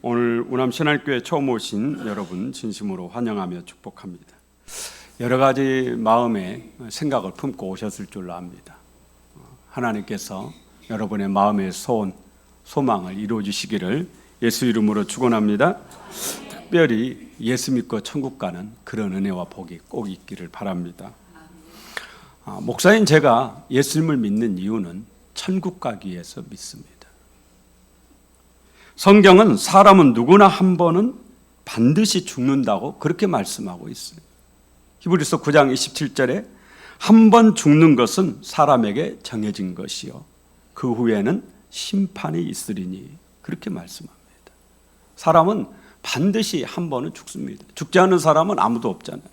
오늘 우남신앙교회 처음 오신 여러분 진심으로 환영하며 축복합니다. 여러 가지 마음의 생각을 품고 오셨을 줄로 압니다. 하나님께서 여러분의 마음의 소원, 소망을 이루어 주시기를 예수 이름으로 축원합니다. 특별히 예수 믿고 천국 가는 그런 은혜와 복이 꼭 있기를 바랍니다. 목사인 제가 예수님을 믿는 이유는 천국 가기 위해서 믿습니다. 성경은 사람은 누구나 한 번은 반드시 죽는다고 그렇게 말씀하고 있어요. 히브리서 9장 27절에 한 번 죽는 것은 사람에게 정해진 것이요 그 후에는 심판이 있으리니 그렇게 말씀합니다. 사람은 반드시 한 번은 죽습니다. 죽지 않은 사람은 아무도 없잖아요.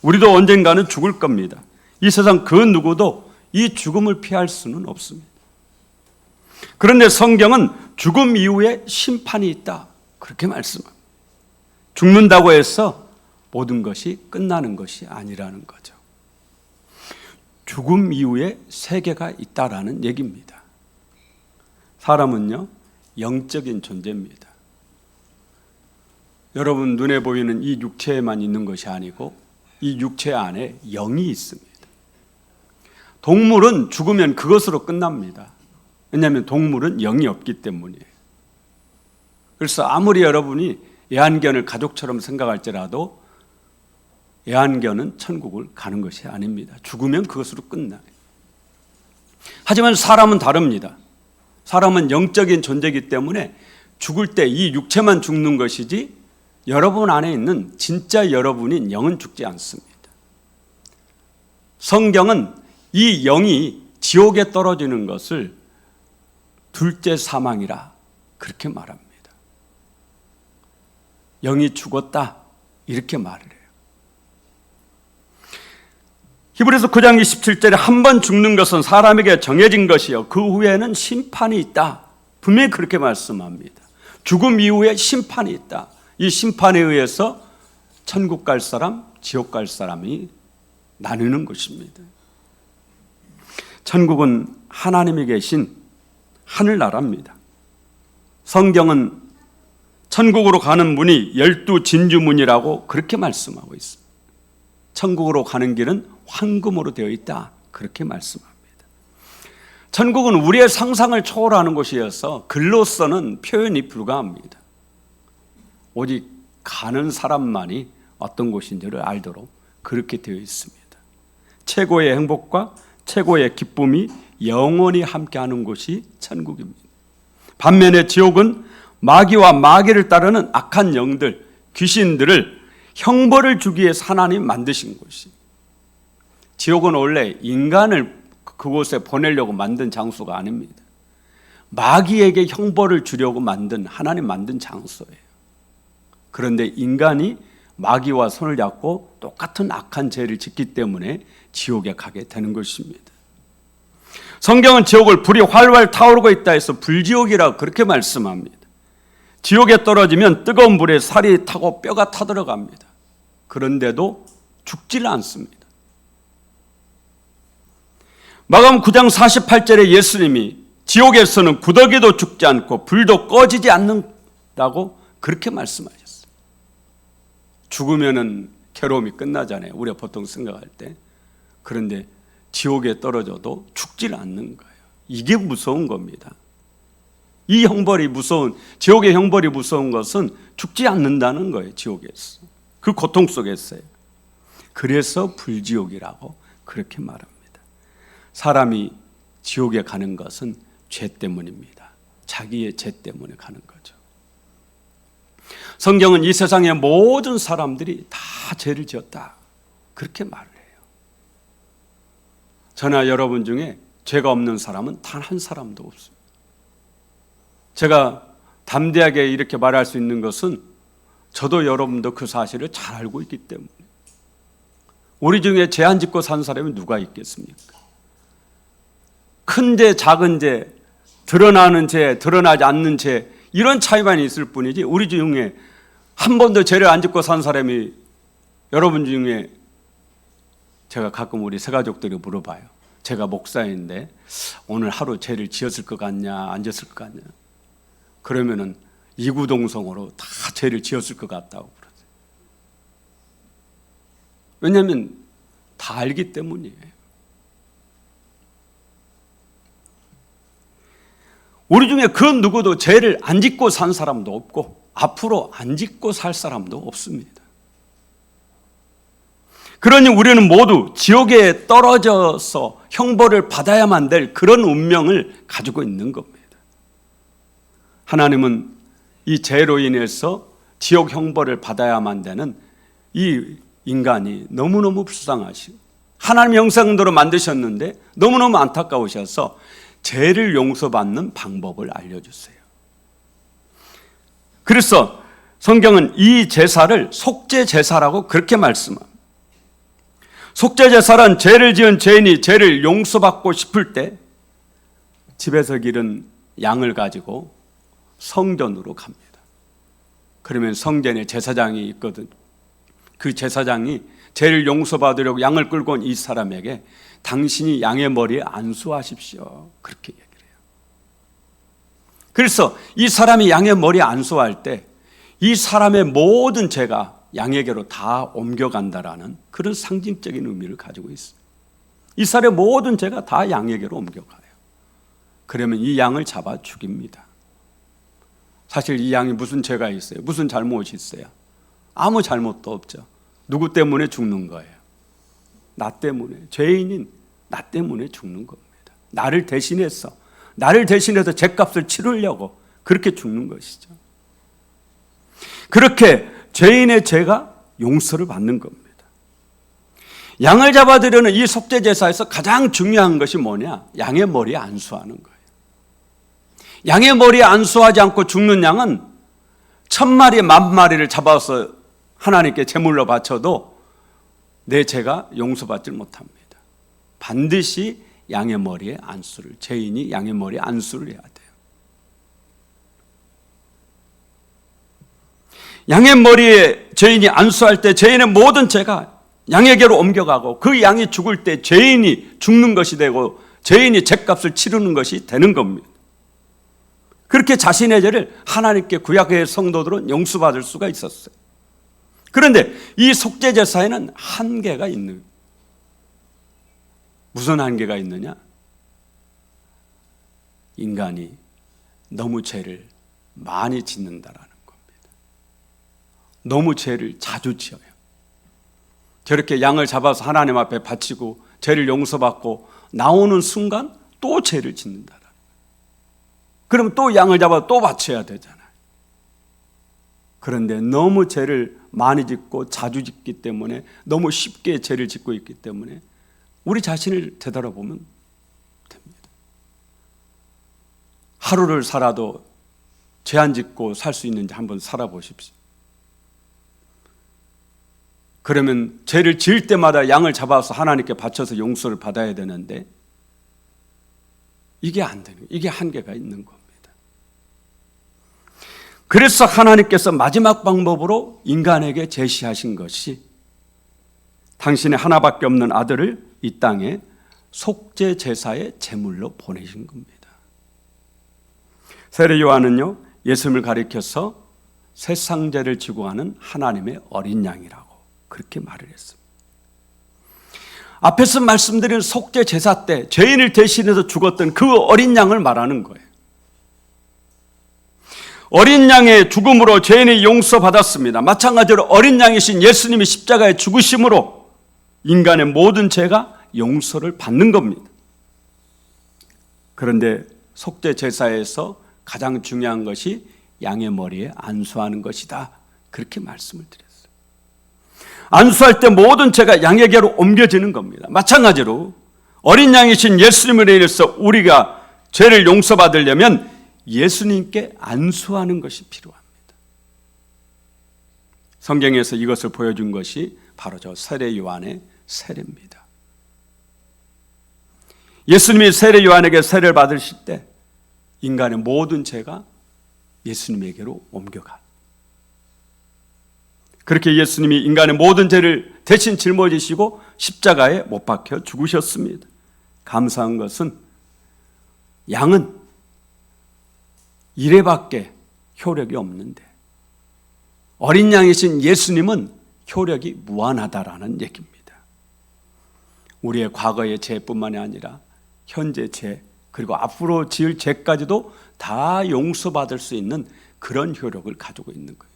우리도 언젠가는 죽을 겁니다. 이 세상 그 누구도 이 죽음을 피할 수는 없습니다. 그런데 성경은 죽음 이후에 심판이 있다 그렇게 말씀합니다. 죽는다고 해서 모든 것이 끝나는 것이 아니라는 거죠. 죽음 이후에 세계가 있다라는 얘기입니다. 사람은요 영적인 존재입니다. 여러분 눈에 보이는 이 육체에만 있는 것이 아니고 이 육체 안에 영이 있습니다. 동물은 죽으면 그것으로 끝납니다. 왜냐하면 동물은 영이 없기 때문이에요. 그래서 아무리 여러분이 애완견을 가족처럼 생각할지라도 애완견은 천국을 가는 것이 아닙니다. 죽으면 그것으로 끝나요. 하지만 사람은 다릅니다. 사람은 영적인 존재이기 때문에 죽을 때 이 육체만 죽는 것이지 여러분 안에 있는 진짜 여러분인 영은 죽지 않습니다. 성경은 이 영이 지옥에 떨어지는 것을 둘째 사망이라 그렇게 말합니다. 영이 죽었다 이렇게 말을 해요. 히브리서 9장 27절에 한 번 죽는 것은 사람에게 정해진 것이요 그 후에는 심판이 있다. 분명히 그렇게 말씀합니다. 죽음 이후에 심판이 있다. 이 심판에 의해서 천국 갈 사람, 지옥 갈 사람이 나누는 것입니다. 천국은 하나님이 계신 하늘나라입니다. 성경은 천국으로 가는 문이 12진주문이라고 그렇게 말씀하고 있습니다. 천국으로 가는 길은 황금으로 되어 있다 그렇게 말씀합니다. 천국은 우리의 상상을 초월하는 곳이어서 글로서는 표현이 불가합니다. 오직 가는 사람만이 어떤 곳인지를 알도록 그렇게 되어 있습니다. 최고의 행복과 최고의 기쁨이 영원히 함께하는 곳이 천국입니다. 반면에 지옥은 마귀와 마귀를 따르는 악한 영들, 귀신들을 형벌을 주기 위해서 하나님 만드신 곳이. 지옥은 원래 인간을 그곳에 보내려고 만든 장소가 아닙니다. 마귀에게 형벌을 주려고 하나님 만든 장소예요. 그런데 인간이 마귀와 손을 잡고 똑같은 악한 죄를 짓기 때문에 지옥에 가게 되는 것입니다. 성경은 지옥을 불이 활활 타오르고 있다 해서 불지옥이라고 그렇게 말씀합니다. 지옥에 떨어지면 뜨거운 불에 살이 타고 뼈가 타들어갑니다. 그런데도 죽질 않습니다. 마가복음 9장 48절에 예수님이 지옥에서는 구더기도 죽지 않고 불도 꺼지지 않는다고 그렇게 말씀하셨어요. 죽으면은 괴로움이 끝나잖아요. 우리가 보통 생각할 때. 그런데 지옥에 떨어져도 죽질 않는 거예요. 이게 무서운 겁니다. 이 형벌이 무서운, 지옥의 형벌이 무서운 것은 죽지 않는다는 거예요. 지옥에서. 그 고통 속에서요. 그래서 불지옥이라고 그렇게 말합니다. 사람이 지옥에 가는 것은 죄 때문입니다. 자기의 죄 때문에 가는 거죠. 성경은 이 세상의 모든 사람들이 다 죄를 지었다 그렇게 말을 해요. 저나 여러분 중에 죄가 없는 사람은 단 한 사람도 없습니다. 제가 담대하게 이렇게 말할 수 있는 것은 저도 여러분도 그 사실을 잘 알고 있기 때문에. 우리 중에 죄 안 짓고 산 사람이 누가 있겠습니까? 큰 죄, 작은 죄, 드러나는 죄, 드러나지 않는 죄 이런 차이만 있을 뿐이지 우리 중에 한 번도 죄를 안 짓고 산 사람이 여러분 중에 제가 가끔 우리 새가족들이 물어봐요. 제가 목사인데 오늘 하루 죄를 지었을 것 같냐 안 지었을 것 같냐. 그러면은 이구동성으로 다 죄를 지었을 것 같다고 그러죠. 왜냐하면 다 알기 때문이에요. 우리 중에 그 누구도 죄를 안 짓고 산 사람도 없고 앞으로 안 짓고 살 사람도 없습니다. 그러니 우리는 모두 지옥에 떨어져서 형벌을 받아야만 될 그런 운명을 가지고 있는 겁니다. 하나님은 이 죄로 인해서 지옥 형벌을 받아야만 되는 이 인간이 너무너무 불쌍하시고 하나님 형상대로 만드셨는데 너무너무 안타까우셔서 죄를 용서받는 방법을 알려주세요. 그래서 성경은 이 제사를 속죄 제사라고 그렇게 말씀합니다. 속죄 제사란 죄를 지은 죄인이 죄를 용서받고 싶을 때 집에서 기른 양을 가지고 성전으로 갑니다. 그러면 성전에 제사장이 있거든. 그 제사장이 죄를 용서받으려고 양을 끌고 온 이 사람에게 당신이 양의 머리에 안수하십시오. 그렇게 얘기를 해요. 그래서 이 사람이 양의 머리에 안수할 때 이 사람의 모든 죄가 양에게로 다 옮겨간다라는 그런 상징적인 의미를 가지고 있어요. 이 사람의 모든 죄가 다 양에게로 옮겨가요. 그러면 이 양을 잡아 죽입니다. 사실 이 양이 무슨 죄가 있어요? 무슨 잘못이 있어요? 아무 잘못도 없죠. 누구 때문에 죽는 거예요? 나 때문에. 죄인인 나 때문에 죽는 겁니다. 나를 대신해서 죄값을 치르려고 그렇게 죽는 것이죠. 그렇게 죄인의 죄가 용서를 받는 겁니다. 양을 잡아드리는 이 속죄 제사에서 가장 중요한 것이 뭐냐? 양의 머리에 안수하는 거예요. 양의 머리에 안수하지 않고 죽는 양은 1000마리, 10,000마리를 잡아서 하나님께 제물로 바쳐도 내 죄가 용서받지 못합니다. 반드시 양의 머리에 안수를, 죄인이 양의 머리에 안수를 해야 돼요. 양의 머리에 죄인이 안수할 때 죄인의 모든 죄가 양에게로 옮겨가고 그 양이 죽을 때 죄인이 죽는 것이 되고 죄인이 죄값을 치르는 것이 되는 겁니다. 그렇게 자신의 죄를 하나님께 구약의 성도들은 용서받을 수가 있었어요. 그런데 이 속죄 제사에는 한계가 있는 거예요. 무슨 한계가 있느냐? 인간이 너무 죄를 많이 짓는다라는 겁니다. 너무 죄를 자주 지어요. 저렇게 양을 잡아서 하나님 앞에 바치고 죄를 용서받고 나오는 순간 또 죄를 짓는다라는 거예요. 그럼 또 양을 잡아 또 바쳐야 되잖아요. 그런데 너무 죄를 많이 짓고 자주 짓기 때문에 너무 쉽게 죄를 짓고 있기 때문에 우리 자신을 되돌아보면 됩니다. 하루를 살아도 죄 안 짓고 살 수 있는지 한번 살아보십시오. 그러면 죄를 지을 때마다 양을 잡아서 하나님께 바쳐서 용서를 받아야 되는데 이게 안 되는 거예요. 이게 한계가 있는 겁니다. 그래서 하나님께서 마지막 방법으로 인간에게 제시하신 것이 당신의 하나밖에 없는 아들을 이 땅에 속죄 제사의 제물로 보내신 겁니다. 세례 요한은요, 예수님을 가리켜서 세상 죄를 지고 가는 하나님의 어린 양이라고 그렇게 말을 했습니다. 앞에서 말씀드린 속죄 제사 때 죄인을 대신해서 죽었던 그 어린 양을 말하는 거예요. 어린 양의 죽음으로 죄인이 용서받았습니다. 마찬가지로 어린 양이신 예수님이 십자가에 죽으심으로 인간의 모든 죄가 용서를 받는 겁니다. 그런데 속죄 제사에서 가장 중요한 것이 양의 머리에 안수하는 것이다. 그렇게 말씀을 드렸어요. 안수할 때 모든 죄가 양에게로 옮겨지는 겁니다. 마찬가지로 어린 양이신 예수님을 인해서 우리가 죄를 용서받으려면 예수님께 안수하는 것이 필요합니다. 성경에서 이것을 보여준 것이 바로 저 세례 요한의 세례입니다. 예수님이 세례 요한에게 세례를 받으실 때 인간의 모든 죄가 예수님에게로 옮겨가. 그렇게 예수님이 인간의 모든 죄를 대신 짊어지시고 십자가에 못 박혀 죽으셨습니다. 감사한 것은 양은 1회밖에 효력이 없는데 어린 양이신 예수님은 효력이 무한하다라는 얘기입니다. 우리의 과거의 죄뿐만이 아니라 현재 죄 그리고 앞으로 지을 죄까지도 다 용서받을 수 있는 그런 효력을 가지고 있는 거예요.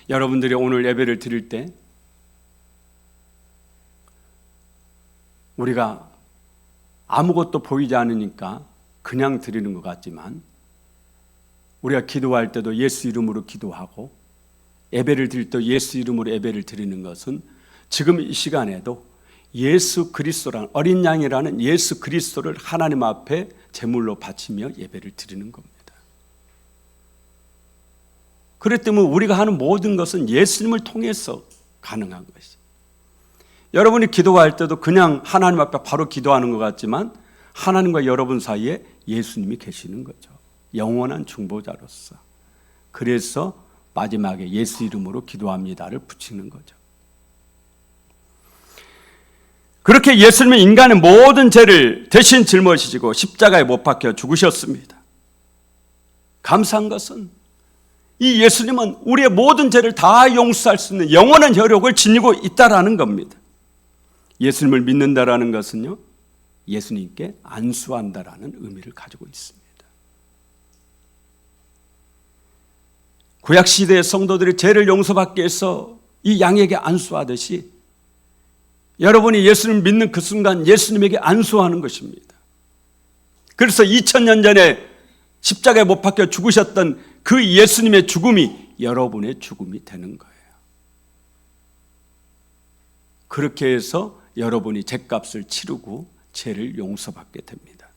여러분들이 오늘 예배를 드릴 때 우리가 아무것도 보이지 않으니까 그냥 드리는 것 같지만 우리가 기도할 때도 예수 이름으로 기도하고 예배를 드릴 때 예수 이름으로 예배를 드리는 것은 지금 이 시간에도 예수 그리스도라는 어린 양이라는 예수 그리스도를 하나님 앞에 제물로 바치며 예배를 드리는 겁니다. 그렇기 때문에 우리가 하는 모든 것은 예수님을 통해서 가능한 것이죠. 여러분이 기도할 때도 그냥 하나님 앞에 바로 기도하는 것 같지만 하나님과 여러분 사이에 예수님이 계시는 거죠. 영원한 중보자로서. 그래서 마지막에 예수 이름으로 기도합니다를 붙이는 거죠. 그렇게 예수님은 인간의 모든 죄를 대신 짊어지시고 십자가에 못 박혀 죽으셨습니다. 감사한 것은 이 예수님은 우리의 모든 죄를 다 용서할 수 있는 영원한 효력을 지니고 있다라는 겁니다. 예수님을 믿는다라는 것은요, 예수님께 안수한다라는 의미를 가지고 있습니다. 구약시대의 성도들이 죄를 용서받기 위해서 이 양에게 안수하듯이 여러분이 예수님을 믿는 그 순간 예수님에게 안수하는 것입니다. 그래서 2000년 전에 십자가에 못 박혀 죽으셨던 그 예수님의 죽음이 여러분의 죽음이 되는 거예요. 그렇게 해서 여러분이 죄값을 치르고 죄를 용서받게 됩니다.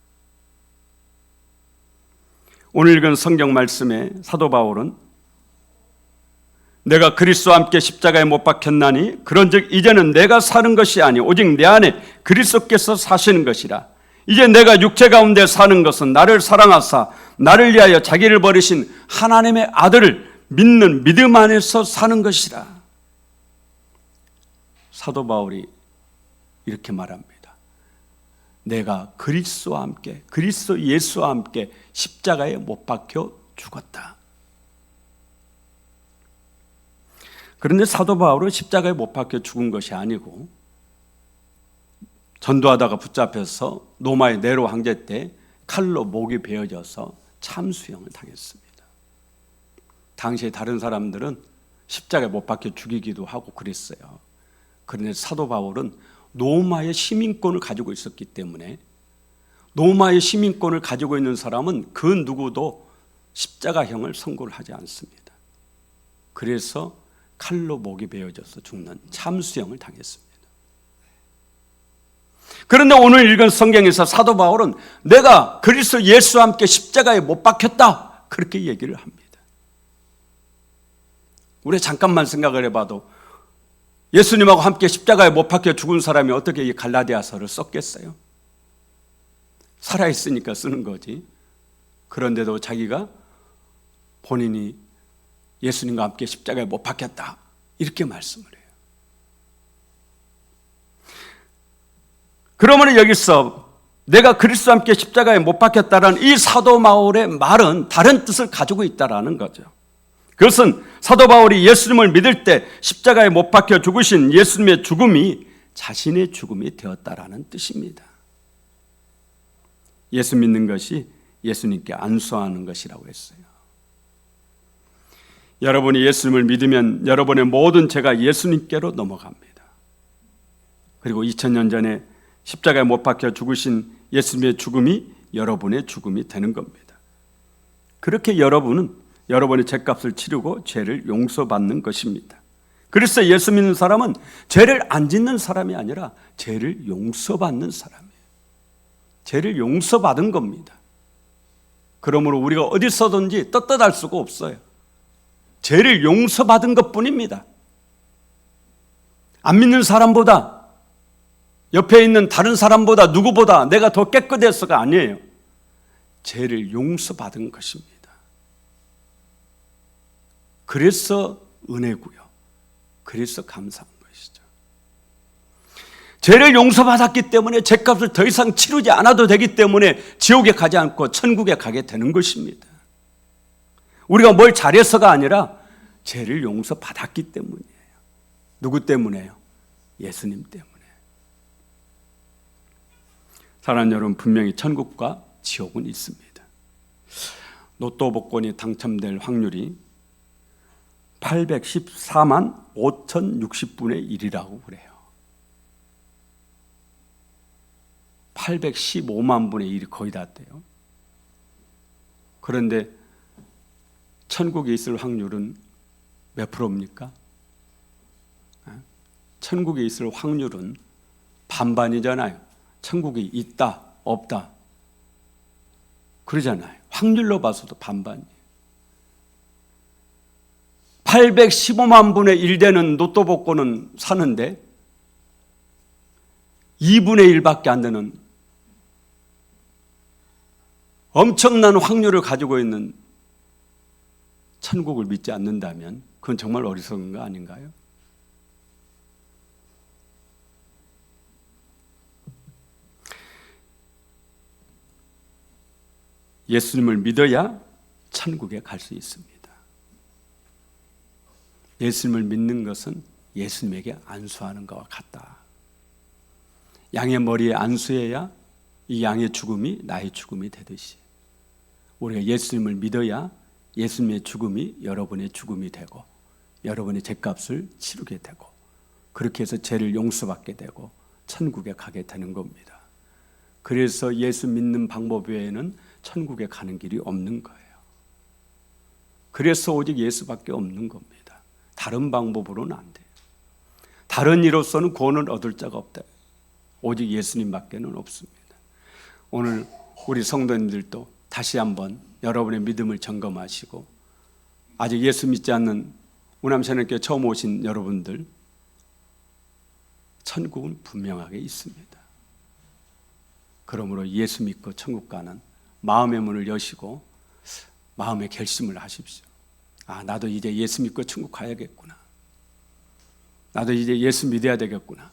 오늘 읽은 성경 말씀에 사도 바울은 내가 그리스도와 함께 십자가에 못 박혔나니 그런즉 이제는 내가 사는 것이 아니 오직 내 안에 그리스도께서 사시는 것이라. 이제 내가 육체 가운데 사는 것은 나를 사랑하사 나를 위하여 자기를 버리신 하나님의 아들을 믿는 믿음 안에서 사는 것이라. 사도 바울이 이렇게 말합니다. 내가 그리스도와 함께 그리스도 예수와 함께 십자가에 못 박혀 죽었다. 그런데 사도 바울은 십자가에 못 박혀 죽은 것이 아니고 전도하다가 붙잡혀서 로마의 네로 황제 때 칼로 목이 베어져서 참수형을 당했습니다. 당시에 다른 사람들은 십자가에 못 박혀 죽이기도 하고 그랬어요. 그런데 사도 바울은 로마의 시민권을 가지고 있었기 때문에 로마의 시민권을 가지고 있는 사람은 그 누구도 십자가형을 선고를 하지 않습니다. 그래서 칼로 목이 베어져서 죽는 참수형을 당했습니다. 그런데 오늘 읽은 성경에서 사도 바울은 내가 그리스도 예수와 함께 십자가에 못 박혔다 그렇게 얘기를 합니다. 우리 잠깐만 생각을 해봐도 예수님하고 함께 십자가에 못 박혀 죽은 사람이 어떻게 이 갈라디아서를 썼겠어요? 살아있으니까 쓰는 거지. 그런데도 자기가 본인이 예수님과 함께 십자가에 못 박혔다 이렇게 말씀을 해요. 그러면 여기서 내가 그리스도와 함께 십자가에 못 박혔다라는 이 사도 바울의 말은 다른 뜻을 가지고 있다라는 거죠. 그것은 사도 바울이 예수님을 믿을 때 십자가에 못 박혀 죽으신 예수님의 죽음이 자신의 죽음이 되었다라는 뜻입니다. 예수 믿는 것이 예수님께 안수하는 것이라고 했어요. 여러분이 예수님을 믿으면 여러분의 모든 죄가 예수님께로 넘어갑니다. 그리고 2000년 전에 십자가에 못 박혀 죽으신 예수님의 죽음이 여러분의 죽음이 되는 겁니다. 그렇게 여러분은 여러분의 죄값을 치르고 죄를 용서받는 것입니다. 그래서 예수 믿는 사람은 죄를 안 짓는 사람이 아니라 죄를 용서받는 사람이에요. 죄를 용서받은 겁니다. 그러므로 우리가 어디서든지 떳떳할 수가 없어요. 죄를 용서받은 것뿐입니다. 안 믿는 사람보다 옆에 있는 다른 사람보다 누구보다 내가 더 깨끗해서가 아니에요. 죄를 용서받은 것입니다. 그래서 은혜고요. 그래서 감사한 것이죠. 죄를 용서받았기 때문에 죄값을 더 이상 치르지 않아도 되기 때문에 지옥에 가지 않고 천국에 가게 되는 것입니다. 우리가 뭘 잘해서가 아니라 죄를 용서받았기 때문이에요. 누구 때문에요? 예수님 때문에. 사랑하는 여러분, 분명히 천국과 지옥은 있습니다. 로또 복권이 당첨될 확률이 814만 5,060분의 1이라고 그래요. 815만 분의 1이 거의 다 돼요. 그런데 천국에 있을 확률은 몇 프로입니까? 천국에 있을 확률은 반반이잖아요. 천국이 있다, 없다. 그러잖아요. 확률로 봐서도 반반이에요. 815만 분의 1 되는 로또 복권은 사는데 2분의 1밖에 안 되는 엄청난 확률을 가지고 있는 천국을 믿지 않는다면 그건 정말 어리석은 거 아닌가요? 예수님을 믿어야 천국에 갈 수 있습니다. 예수님을 믿는 것은 예수님에게 안수하는 것과 같다. 양의 머리에 안수해야 이 양의 죽음이 나의 죽음이 되듯이 우리가 예수님을 믿어야 예수님의 죽음이 여러분의 죽음이 되고 여러분의 죄값을 치르게 되고 그렇게 해서 죄를 용서받게 되고 천국에 가게 되는 겁니다. 그래서 예수 믿는 방법 외에는 천국에 가는 길이 없는 거예요. 그래서 오직 예수밖에 없는 겁니다. 다른 방법으로는 안 돼요. 다른 이로서는 구원을 얻을 자가 없다. 오직 예수님밖에는 없습니다. 오늘 우리 성도님들도 다시 한번 여러분의 믿음을 점검하시고 아직 예수 믿지 않는 우남새내교회 처음 오신 여러분들 천국은 분명하게 있습니다. 그러므로 예수 믿고 천국 가는 마음의 문을 여시고 마음의 결심을 하십시오. 아, 나도 이제 예수 믿고 천국 가야겠구나. 나도 이제 예수 믿어야 되겠구나.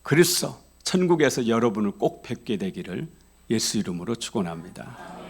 그래서 천국에서 여러분을 꼭 뵙게 되기를 예수 이름으로 축원합니다.